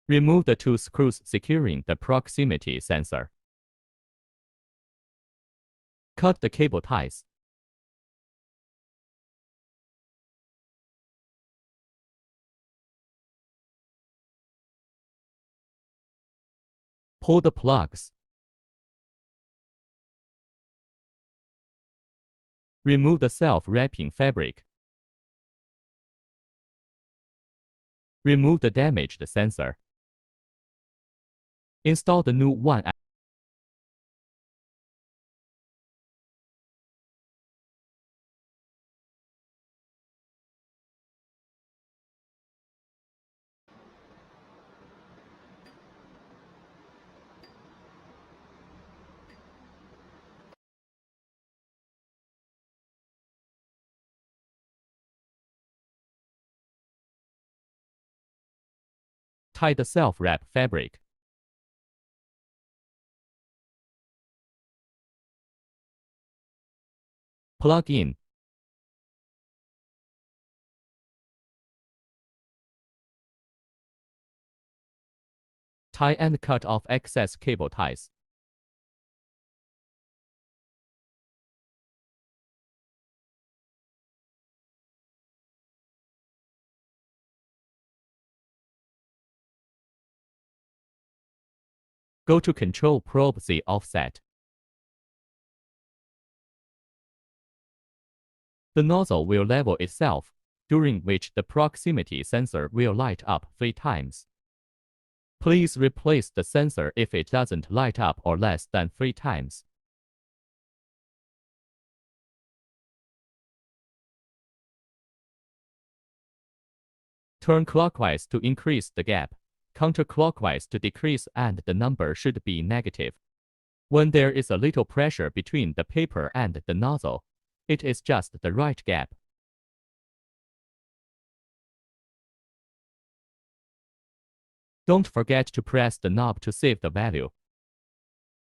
Remove the two screws securing the proximity sensor. Cut the cable ties. Pull the plugs. Remove the self-wrapping fabric. Remove the damaged sensor. Install the new one. Tie the self-wrap fabric. Plug in. Tie and cut off excess cable ties. Go to Control Probe Z Offset. The nozzle will level itself, during which the proximity sensor will light up 3 times. Please replace the sensor if it doesn't light up or less than 3 times. Turn clockwise to increase the gap, counterclockwise to decrease, and the number should be negative. When there is a little pressure between the paper and the nozzle, it is just the right gap. Don't forget to press the knob to save the value.